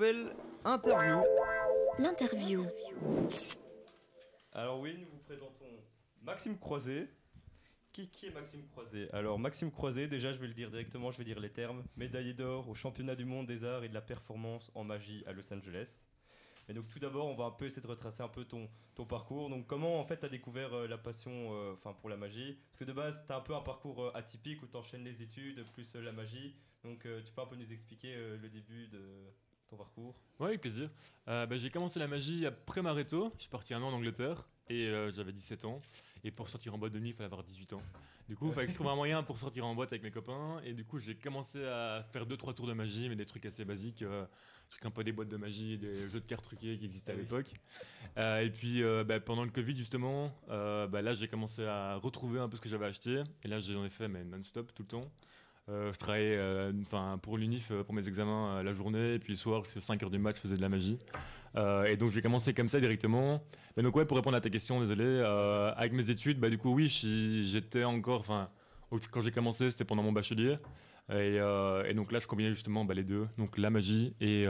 nouvelle interview. L'interview. Alors oui, nous vous présentons Maxime Croiset. Qui est Maxime Croiset? Alors Maxime Croiset, déjà je vais le dire directement, je vais dire les termes. Médaillé d'or au championnat du monde des arts et de la performance en magie à Los Angeles. Et donc tout d'abord, on va un peu essayer de retracer un peu ton parcours. Donc comment en fait tu as découvert la passion pour la magie? Parce que de base, tu as un peu un parcours atypique où tu enchaînes les études plus la magie. Donc tu peux un peu nous expliquer le début de ton parcours? Ouais, avec plaisir. J'ai commencé la magie après Mareto. Je suis parti un an en Angleterre et j'avais 17 ans. Et pour sortir en boîte de nuit, il fallait avoir 18 ans. Du coup, il fallait que je trouve un moyen pour sortir en boîte avec mes copains. Et du coup, j'ai commencé à faire 2-3 tours de magie, mais des trucs assez basiques. Un peu des boîtes de magie, des jeux de cartes truqués qui existaient à l'époque. Et puis, pendant le Covid, justement, là, j'ai commencé à retrouver un peu ce que j'avais acheté. Et là, j'en ai fait mais non-stop, tout le temps. Je travaillais pour l'UNIF pour mes examens la journée et puis le soir jusqu'à 5h du mat je faisais de la magie et donc j'ai commencé comme ça directement. Donc ouais, pour répondre à ta question, désolé, avec mes études du coup oui j'étais encore quand j'ai commencé c'était pendant mon bachelier et donc là je combinais justement les deux, donc la magie et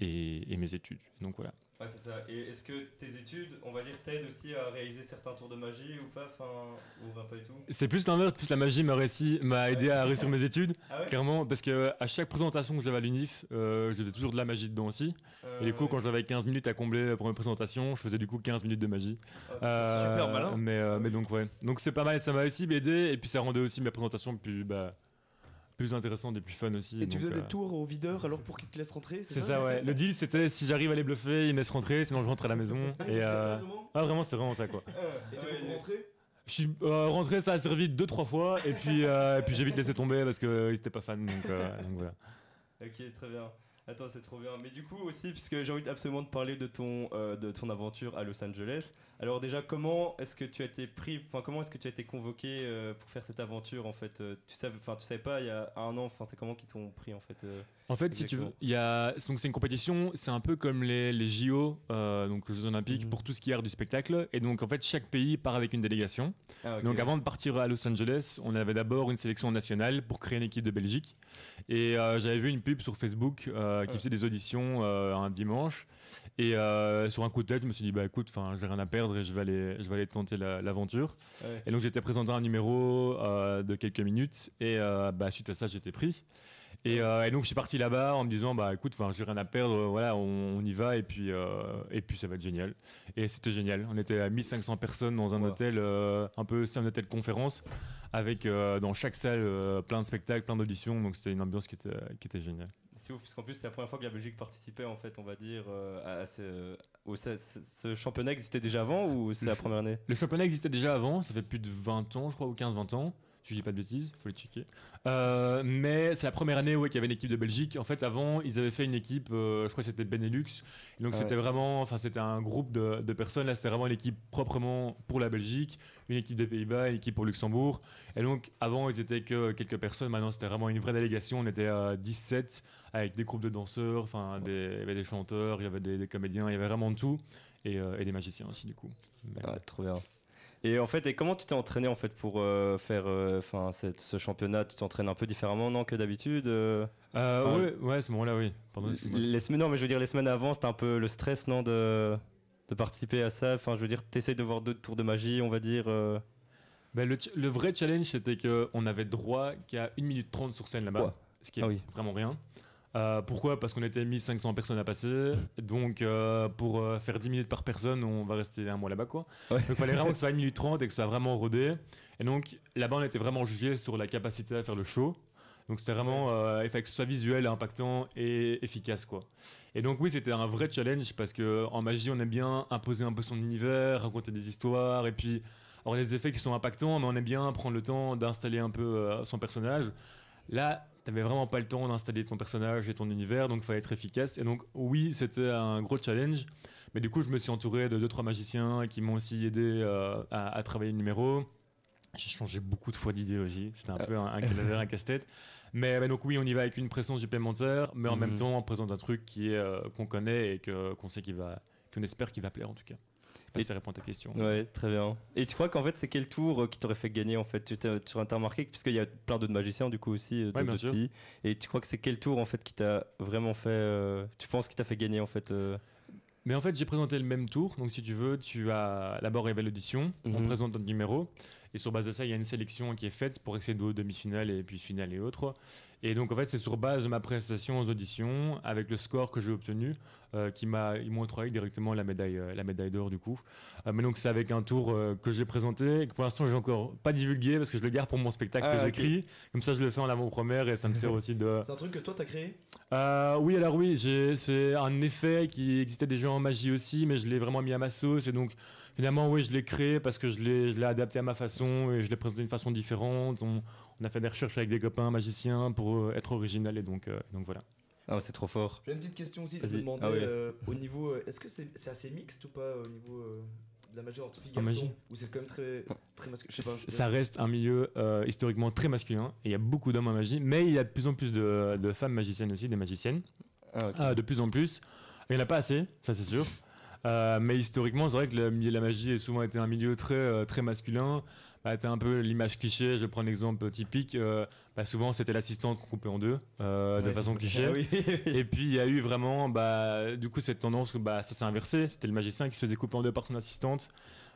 mes études, donc voilà. Ouais, c'est ça. Et est-ce que tes études, on va dire, t'aident aussi à réaliser certains tours de magie ou pas, ou pas du tout? C'est plus l'inverse, plus la magie m'a aidé à réussir mes études, Ah ouais? clairement, parce que à chaque présentation que j'avais à l'UNIF, je faisais toujours de la magie dedans aussi. Et du coup, quand j'avais 15 minutes à combler pour mes présentations, je faisais du coup 15 minutes de magie. C'est super malin. Mais donc ouais, donc c'est pas mal, ça m'a aussi aidé et puis ça rendait aussi mes présentations plus intéressantes et plus fun aussi. Et tu donc, faisais des tours au videur alors pour qu'il te laisse rentrer, c'est ça, ouais. Le deal c'était si j'arrive à les bluffer, ils me laissent rentrer, sinon je rentre à la maison. C'est ça, vraiment? Ah vraiment, c'est vraiment ça quoi. Et t'es pour rentrer? Je suis rentré, ça a servi 2-3 fois et puis j'ai vite laissé tomber parce qu'ils étaient pas fans, donc voilà. Ok, très bien. Attends, c'est trop bien. Mais du coup aussi, puisque j'ai envie absolument de parler de ton aventure à Los Angeles. Alors déjà, comment est-ce que tu as été comment est-ce que tu as été convoqué pour faire cette aventure en fait? Tu savais pas il y a un an. C'est comment qu'ils t'ont pris en fait? En fait, si tu veux, donc c'est une compétition, c'est un peu comme les JO, donc les Jeux Olympiques, pour tout ce qui est art du spectacle. Et donc en fait, chaque pays part avec une délégation. Ah, okay. Donc avant de partir à Los Angeles, on avait d'abord une sélection nationale pour créer une équipe de Belgique. Et j'avais vu une pub sur Facebook qui faisait des auditions un dimanche. Et sur un coup de tête, je me suis dit écoute, j'ai rien à perdre et je vais aller tenter l'aventure. Ouais. Et donc j'étais présenté un numéro de quelques minutes et suite à ça, j'étais pris. Et donc je suis parti là-bas en me disant écoute, j'ai rien à perdre, voilà, on y va et puis ça va être génial. Et c'était génial. On était à 1500 personnes dans un hôtel, un peu aussi un hôtel conférence, avec dans chaque salle plein de spectacles, plein d'auditions. Donc c'était une ambiance qui était géniale. C'est ouf, parce qu'en plus c'est la première fois que la Belgique participait en fait, on va dire, ce championnat existait déjà avant ou c'est la première année? Le championnat existait déjà avant, ça fait plus de 20 ans, je crois, ou 15-20 ans. Je dis pas de bêtises, il faut les checker. Mais c'est la première année qu'il y avait une équipe de Belgique. En fait, avant, ils avaient fait une équipe, je crois que c'était Benelux. Et donc, c'était vraiment, c'était un groupe de personnes. Là, c'était vraiment une équipe proprement pour la Belgique, une équipe des Pays-Bas, une équipe pour Luxembourg. Et donc, avant, ils étaient que quelques personnes. Maintenant, c'était vraiment une vraie délégation. On était à 17 avec des groupes de danseurs, il y avait des chanteurs, il y avait des comédiens, il y avait vraiment de tout. Et des magiciens aussi, du coup. Trop bien. Et en fait, comment tu t'es entraîné en fait pour faire ce championnat? Tu t'entraînes un peu différemment, non, que d'habitude? Ouais, à ce moment-là, oui. Pardon, les semaines, non, mais je veux dire les semaines avant, c'était un peu le stress, non, de participer à ça. Je veux dire, t'essayes de voir 2 tours de magie, on va dire. Le vrai challenge, c'était qu'on avait droit qu'à 1 minute 30 sur scène là-bas, ce qui est vraiment rien. Pourquoi? Parce qu'on était 1500 personnes à passer, donc pour faire 10 minutes par personne, on va rester un mois là-bas, quoi. Ouais. Donc il fallait vraiment que ce soit 1 minute 30 et que ce soit vraiment rodé. Et donc là-bas, on était vraiment jugé sur la capacité à faire le show. Donc c'était vraiment, il fallait que ce soit visuel, impactant et efficace, quoi. Et donc oui, c'était un vrai challenge parce qu'en magie, on aime bien imposer un peu son univers, raconter des histoires et puis avoir des effets qui sont impactants, mais on aime bien prendre le temps d'installer un peu son personnage. Là, t'avais vraiment pas le temps d'installer ton personnage et ton univers, donc il fallait être efficace. Et donc oui, c'était un gros challenge, mais du coup je me suis entouré de 2-3 magiciens qui m'ont aussi aidé à travailler le numéro. J'ai changé beaucoup de fois d'idées aussi, c'était un peu un calvaire, un casse-tête. Mais donc oui, on y va avec une pression supplémentaire, mais en même temps on présente un truc qui est qu'on connaît et qu'on sait qu'on espère qu'il va plaire en tout cas. pas si ça répond à ta question. Ouais, très bien. Et tu crois qu'en fait, c'est quel tour qui t'aurait fait gagner en fait? Tu as remarqué, puisqu'il y a plein d'autres magiciens du coup aussi d'autres pays. Et tu crois que c'est quel tour en fait qui t'a vraiment fait. Tu penses qui t'a fait gagner en fait Mais en fait, j'ai présenté le même tour. Donc, si tu veux, tu as d'abord il y avait l'audition, on présente notre numéro. Et sur base de ça, il y a une sélection qui est faite pour accéder aux demi-finales et puis finales et autres. Et donc, en fait, c'est sur base de ma prestation aux auditions, avec le score que j'ai obtenu, ils m'ont octroyé directement la médaille d'or du coup. Mais donc, c'est avec un tour que j'ai présenté, et que pour l'instant, je n'ai encore pas divulgué parce que je le garde pour mon spectacle que j'écris. Comme ça, je le fais en avant-première et ça me sert aussi de... C'est un truc que toi, t'as créé? Oui, alors oui, c'est un effet qui existait déjà en magie aussi, mais je l'ai vraiment mis à ma sauce. Et donc, finalement, oui, je l'ai créé parce que je l'ai adapté à ma façon et je l'ai présenté d'une façon différente. On a fait des recherches avec des copains magiciens pour être original et donc voilà. Ah, c'est trop fort. J'ai une petite question aussi. Je me demandais au niveau. Est-ce que c'est assez mixte ou pas au niveau de la magie entre filles et garçons? Ou c'est quand même très masculin? Je sais pas. Ça reste un milieu historiquement très masculin et il y a beaucoup d'hommes en magie, mais il y a de plus en plus de femmes magiciennes aussi, des magiciennes. De plus en plus. Il n'y en a pas assez, ça c'est sûr. Mais historiquement, c'est vrai que la magie a souvent été un milieu très masculin. T'as un peu l'image cliché, je prends un exemple typique. Souvent, c'était l'assistante qu'on coupait en deux, de façon cliché. Oui. Et puis, il y a eu vraiment, du coup, cette tendance où ça s'est inversé. C'était le magicien qui se faisait couper en deux par son assistante,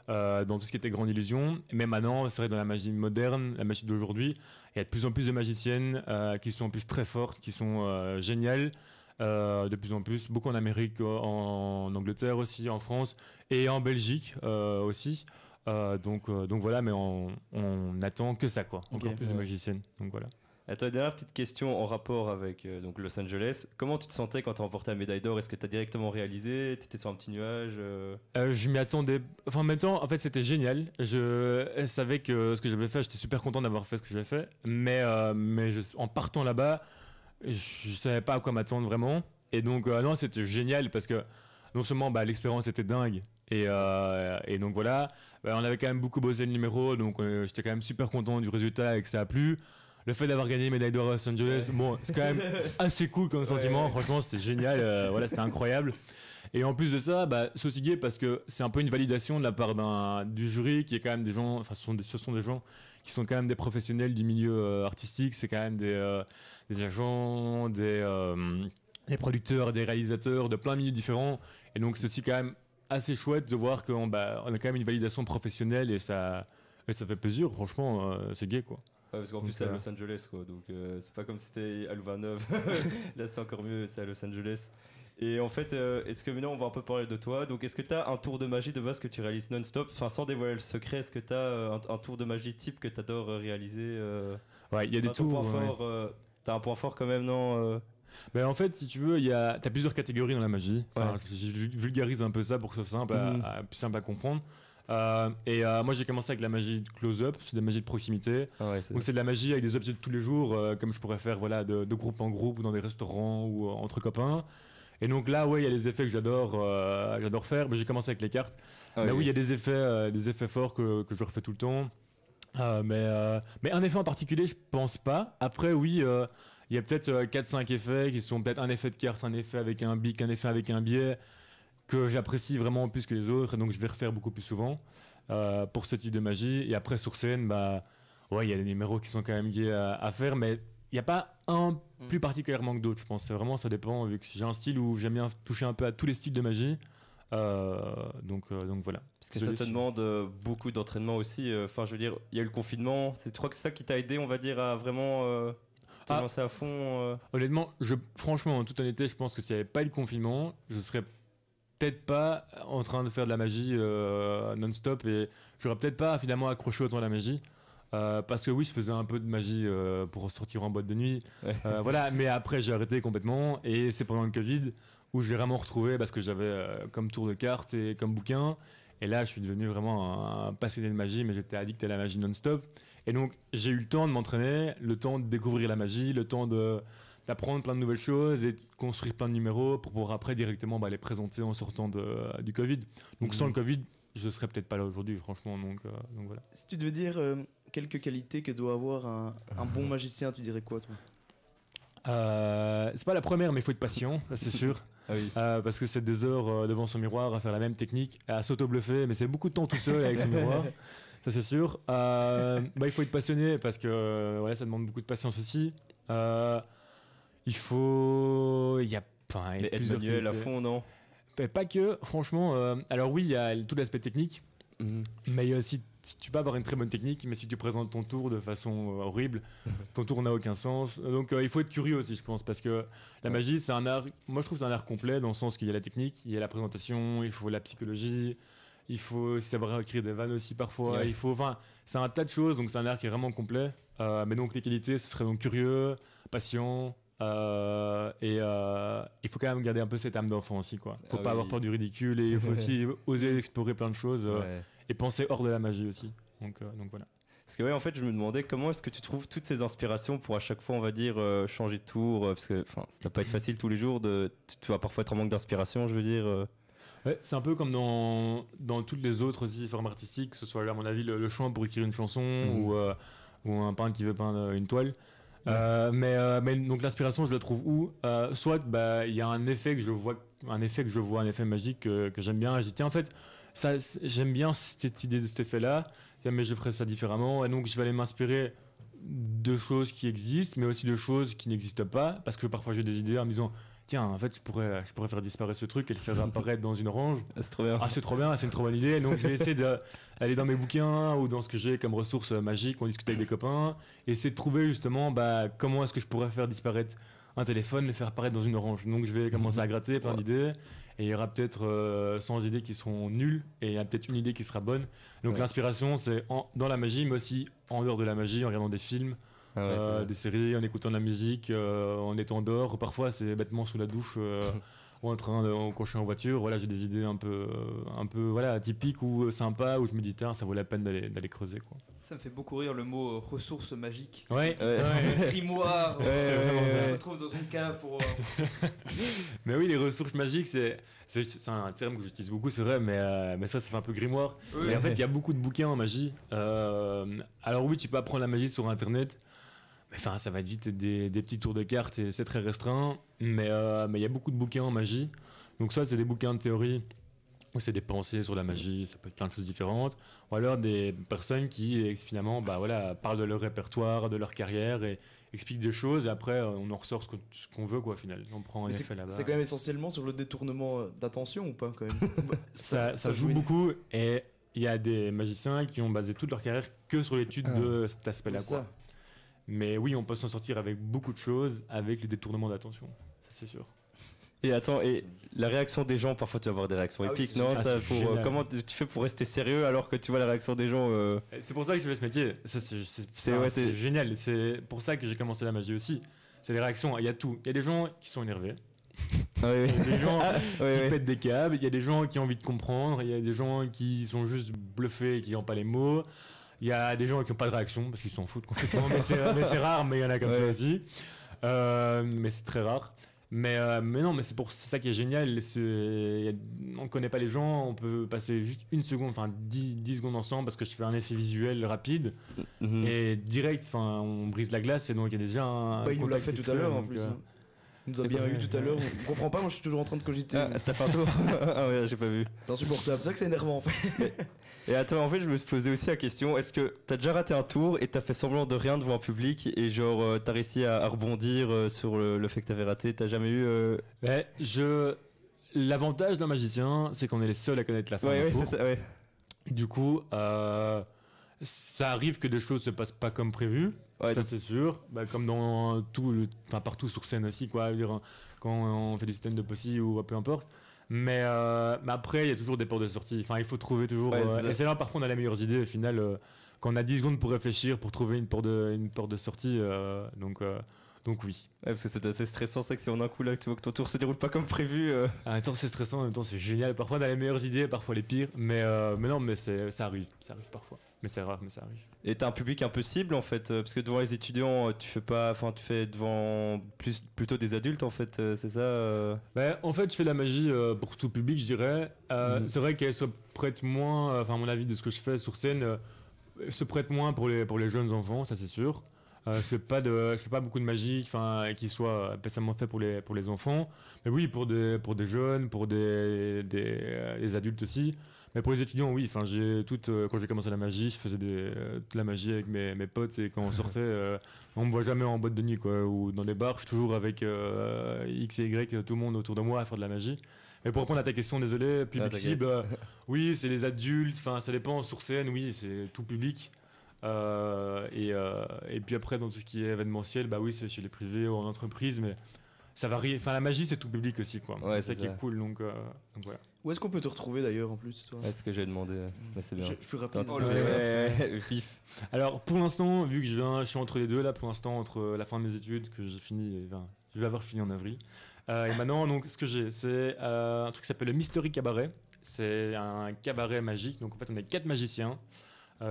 dans tout ce qui était grande illusion. Mais maintenant, c'est vrai, dans la magie moderne, la magie d'aujourd'hui, il y a de plus en plus de magiciennes qui sont en plus très fortes, qui sont géniales. De plus en plus, beaucoup en Amérique, en Angleterre aussi, en France et en Belgique aussi. Donc voilà, mais on attend que ça, quoi. Encore plus de magiciennes. Donc voilà. Attends, dernière petite question en rapport avec donc Los Angeles. Comment tu te sentais quand tu as remporté la médaille d'or? Est-ce que tu as directement réalisé? Tu étais sur un petit nuage Je m'y attendais. Enfin, en même temps, en fait, c'était génial. Je savais que ce que j'avais fait, j'étais super content d'avoir fait ce que j'avais fait. Mais en partant là-bas, je savais pas à quoi m'attendre vraiment. Et donc, non, c'était génial parce que non seulement l'expérience était dingue. Et donc voilà, on avait quand même beaucoup bossé le numéro. Donc, j'étais quand même super content du résultat et que ça a plu. Le fait d'avoir gagné médaille d'or à Los Angeles, bon, c'est quand même assez cool comme sentiment. Franchement, c'était génial. Voilà, c'était incroyable. Et en plus de ça, c'est aussi gai parce que c'est un peu une validation de la part du jury qui est quand même des gens, enfin, ce sont des gens qui sont quand même des professionnels du milieu artistique. C'est quand même des agents, des producteurs, des réalisateurs de plein de milieux différents. Et donc, c'est aussi quand même assez chouette de voir qu'on a quand même une validation professionnelle et ça fait plaisir. Franchement, c'est gai, quoi. Ouais, parce qu'en plus c'est à Los Angeles, quoi. Donc c'est pas comme si c'était à Louvain-Neuve. Là c'est encore mieux, c'est à Los Angeles. Et en fait, est-ce que maintenant on va un peu parler de toi? Donc est-ce que tu as un tour de magie de base que tu réalises non-stop? Enfin, sans dévoiler le secret, est-ce que tu as un tour de magie type que tu adores réaliser Ouais, il y a des tours. T'as un point fort quand même, non En fait, si tu veux, t'as plusieurs catégories dans la magie. Enfin, je vulgarise un peu ça pour que ce soit plus simple à comprendre. Moi j'ai commencé avec la magie de close-up, c'est de la magie de proximité. Donc c'est de la magie avec des objets de tous les jours, comme je pourrais faire de groupe en groupe ou dans des restaurants ou entre copains. Et donc là, il y a des effets que j'adore faire. J'ai commencé avec les cartes. Oui, il y a des effets forts que je refais tout le temps. Mais un effet en particulier, je pense pas. Après, oui, il y a peut-être 4-5 effets qui sont peut-être un effet de carte, un effet avec un bic, un effet avec un biais, que j'apprécie vraiment plus que les autres, et donc je vais refaire beaucoup plus souvent pour ce type de magie. Et après sur scène, il y a des numéros qui sont quand même liés à faire, mais il n'y a pas un plus particulièrement que d'autres, je pense. C'est vraiment, ça dépend, vu que j'ai un style où j'aime bien toucher un peu à tous les styles de magie. Donc voilà. Parce que ça te demande beaucoup d'entraînement aussi. Enfin, je veux dire, il y a eu le confinement. Tu crois que c'est ça qui t'a aidé, on va dire, à vraiment te lancer à fond Honnêtement, franchement, en toute honnêteté, je pense que s'il n'y avait pas eu le confinement, je serais peut-être pas en train de faire de la magie non-stop et j'aurais peut-être pas finalement accroché autant à la magie parce que oui, je faisais un peu de magie pour sortir en boîte de nuit, voilà, mais après j'ai arrêté complètement et c'est pendant le Covid où j'ai vraiment retrouvé parce que j'avais comme tour de cartes et comme bouquin, et là je suis devenu vraiment un passionné de magie, mais j'étais addict à la magie non-stop, et donc j'ai eu le temps de m'entraîner, le temps de découvrir la magie, le temps d'apprendre plein de nouvelles choses et de construire plein de numéros pour pouvoir après directement les présenter en sortant du Covid. Donc sans le Covid, je serais peut-être pas là aujourd'hui, franchement. Donc voilà. Si tu devais dire quelques qualités que doit avoir un bon magicien, tu dirais quoi, toi? C'est pas la première, mais il faut être patient, ça c'est sûr. Ah oui. Parce que c'est des heures devant son miroir à faire la même technique, à s'auto-bluffer, mais c'est beaucoup de temps tout seul avec son miroir, ça c'est sûr. Il faut être passionné parce que ça demande beaucoup de patience aussi. Il faut. Il y a être manuel à fond, non? Pas que, franchement. Alors oui, il y a tout l'aspect technique, mais il y a aussi. Tu peux avoir une très bonne technique, mais si tu présentes ton tour de façon horrible, ton tour n'a aucun sens. Donc il faut être curieux aussi, je pense, parce que la magie, c'est un art. Moi, je trouve que c'est un art complet dans le sens qu'il y a la technique, il y a la présentation, il faut la psychologie, il faut savoir écrire des vannes aussi parfois. Ouais. C'est un tas de choses, donc c'est un art qui est vraiment complet. Mais donc les qualités, ce serait donc curieux, patient. Il faut quand même garder un peu cette âme d'enfant aussi, quoi. Faut pas avoir peur du ridicule et il faut aussi oser explorer plein de choses. Et penser hors de la magie aussi. Donc voilà. Parce que en fait, je me demandais comment est-ce que tu trouves toutes ces inspirations pour à chaque fois, on va dire, changer de tour, parce que ça doit pas être facile tous les jours. Tu vas parfois être en manque d'inspiration, je veux dire. Ouais, c'est un peu comme dans toutes les autres aussi formes artistiques, que ce soit à mon avis le chant pour écrire une chanson ou un peintre qui veut peindre une toile. Mais donc l'inspiration, je la trouve où soit il y a un effet que je vois, un effet magique que j'aime bien. Je dis tiens, en fait. J'aime bien cette idée de cet effet-là, mais je ferais ça différemment. Et donc, je vais aller m'inspirer de choses qui existent, mais aussi de choses qui n'existent pas, parce que parfois j'ai des idées en me disant tiens, en fait, je pourrais faire disparaître ce truc et le faire apparaître dans une orange. C'est trop bien. Ah, c'est trop bien, c'est une trop bonne idée. Donc, je vais essayer d'aller dans mes bouquins ou dans ce que j'ai comme ressources magiques, on discute avec des copains, et essayer de trouver justement comment est-ce que je pourrais faire disparaître un téléphone, le faire apparaître dans une orange. Donc, je vais commencer à gratter plein d'idées. Et il y aura peut-être 100 idées qui seront nulles et il y a peut-être une idée qui sera bonne. Donc l'inspiration, c'est dans la magie, mais aussi en dehors de la magie, en regardant des films, des séries, en écoutant de la musique, en étant dehors. Parfois, c'est bêtement sous la douche ou quand je suis en voiture. Voilà, j'ai des idées un peu typiques ou sympas où je me dis, ça vaut la peine d'aller creuser, quoi. Ça me fait beaucoup rire le mot ressources magiques. Ouais. Grimoire. On se retrouve dans une cave pour. Mais oui, les ressources magiques, c'est un terme que j'utilise beaucoup, c'est vrai, mais ça fait un peu grimoire. Mais en fait, il y a beaucoup de bouquins en magie. Alors oui, tu peux apprendre la magie sur Internet. Mais ça va être vite des petits tours de cartes et c'est très restreint. Mais il y a beaucoup de bouquins en magie. Donc soit c'est des bouquins de théorie, ou c'est des pensées sur la magie, ça peut être plein de choses différentes, ou alors des personnes qui finalement parlent de leur répertoire, de leur carrière et expliquent des choses et après on en ressort ce qu'on veut, quoi, au final. On prend un effet là-bas. C'est quand même essentiellement sur le détournement d'attention ou pas, quand même? ça joue beaucoup, et il y a des magiciens qui ont basé toute leur carrière que sur l'étude de cet aspect-là, quoi. Mais oui, on peut s'en sortir avec beaucoup de choses avec le détournement d'attention, ça c'est sûr. Et attends, et la réaction des gens, parfois tu vas avoir des réactions épiques, non? Comment tu fais pour rester sérieux alors que tu vois la réaction des gens C'est pour ça que je fais ce métier. C'est génial. C'est pour ça que j'ai commencé la magie aussi. C'est les réactions. Il y a tout. Il y a des gens qui sont énervés. Il y a des gens qui pètent des câbles. Il y a des gens qui ont envie de comprendre. Il y a des gens qui sont juste bluffés et qui n'ont pas les mots. Il y a des gens qui n'ont pas de réaction parce qu'ils s'en foutent complètement. mais c'est rare, mais il y en a comme ça aussi. Mais c'est très rare. Mais non, mais c'est ça qui est génial. On ne connaît pas les gens, on peut passer juste 10 secondes ensemble parce que je fais un effet visuel rapide et direct, on brise la glace et donc il y a déjà un. Il nous l'a fait tout à l'heure en plus. Il nous a bien eu tout à l'heure. On comprend pas, moi je suis toujours en train de cogiter. T'as fait un tour? Ah ouais, j'ai pas vu. C'est insupportable, c'est ça que c'est énervant en fait. Et attends, en fait, je me posais aussi la question, est-ce que t'as déjà raté un tour et t'as fait semblant de rien devant un public et genre t'as réussi à rebondir sur le fait que t'avais raté? T'as jamais eu L'avantage d'un magicien, c'est qu'on est les seuls à connaître la fin d'un tour. C'est ça, ouais. Du coup, ça arrive que des choses se passent pas comme prévu, ça c'est sûr. Comme dans partout sur scène aussi, quoi. Quand on fait du stand-up aussi ou peu importe. Mais après, il y a toujours des portes de sortie. Il faut trouver toujours. Et c'est là, parfois, on a les meilleures idées. Au final, quand on a 10 secondes pour réfléchir, pour trouver une porte de sortie. Donc oui. Parce que c'est assez stressant, c'est que si on a un coup là, tu vois que ton tour se déroule pas comme prévu. En même temps, c'est stressant, en même temps, c'est génial. Parfois, on a les meilleures idées, parfois les pires. Mais non, mais ça arrive parfois. Mais c'est rare, mais ça arrive. Et t'as un public un peu cible en fait, parce que devant les étudiants, tu fais devant plutôt des adultes en fait, c'est ça En fait, je fais de la magie pour tout public, je dirais. C'est vrai qu'elle se prête moins, à mon avis, de ce que je fais sur scène, se prête moins pour les jeunes enfants, ça c'est sûr. C'est pas beaucoup de magie, enfin, qui soit spécialement fait pour les enfants. Mais oui, pour des jeunes, pour des adultes aussi. Mais pour les étudiants, oui. Enfin, quand j'ai commencé la magie, je faisais de la magie avec mes potes et quand on sortait, on me voit jamais en boîte de nuit, quoi, ou dans des bars. Je suis toujours avec X et Y, tout le monde autour de moi à faire de la magie. Mais pour répondre à ta question, désolé, public cible, oui, c'est les adultes. Enfin, ça dépend. Sur scène, oui, c'est tout public. Et puis après, dans tout ce qui est événementiel, bah oui, c'est chez les privés ou en entreprise, mais ça varie. Enfin, la magie, c'est tout public aussi, quoi. Ouais, c'est ça qui est cool, donc voilà. Où est-ce qu'on peut te retrouver d'ailleurs en plus, toi? C'est ce que j'ai demandé, mais c'est bien. Je peux rappeler. Vif. Alors pour l'instant, vu que je suis entre les deux là, pour l'instant entre la fin de mes études que j'ai fini, je vais avoir fini en avril. Et maintenant, donc ce que j'ai, c'est un truc qui s'appelle le Mystery Cabaret. C'est un cabaret magique. Donc en fait, on est 4 magiciens,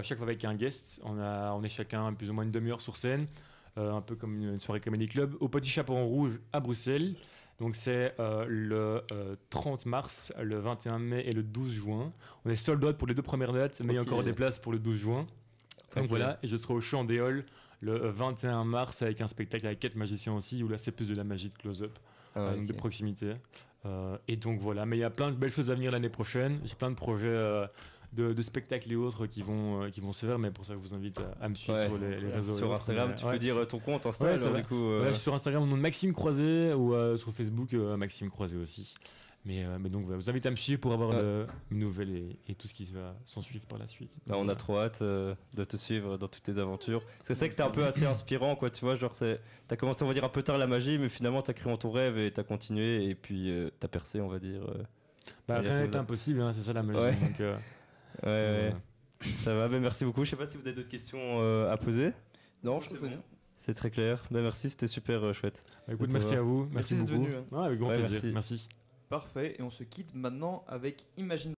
chaque fois avec un guest. On est chacun plus ou moins une demi-heure sur scène, un peu comme une soirée comedy club, au Petit Chaperon Rouge à Bruxelles. Donc c'est le 30 mars, le 21 mai et le 12 juin. On est sold out pour les 2 premières dates, mais il y a encore des places pour le 12 juin. Donc voilà, et je serai au Champ des Halles le 21 mars avec un spectacle avec 4 magiciens aussi, où là c'est plus de la magie de close-up, donc de proximité. Et donc voilà, mais il y a plein de belles choses à venir l'année prochaine. J'ai plein de projets de spectacles et autres qui vont se faire, mais pour ça je vous invite à me suivre sur les réseaux. Sur Instagram, tu peux dire ton compte Insta, du coup. Je suis sur Instagram au nom de Maxime Croiset, ou sur Facebook Maxime Croiset aussi. Mais donc voilà, je vous invite à me suivre pour avoir de nouvelles et tout ce qui va s'en suivre par la suite. Bah, on a trop hâte de te suivre dans toutes tes aventures. C'est ça que t'es un peu assez inspirant, quoi. Tu vois, genre t'as commencé, on va dire, un peu tard la magie, mais finalement t'as cru en ton rêve et t'as continué et puis t'as percé, on va dire. Rien n'est impossible, hein, c'est ça la magie. Ouais. Donc, ouais. Ça va, ben merci beaucoup. Je sais pas si vous avez d'autres questions à poser. Non, je trouve que c'est bien. C'est très clair. Ben merci, c'était super chouette. Écoute, merci à vous. Merci beaucoup. Venu, hein. Avec grand plaisir. Merci. Parfait, et on se quitte maintenant avec Imagine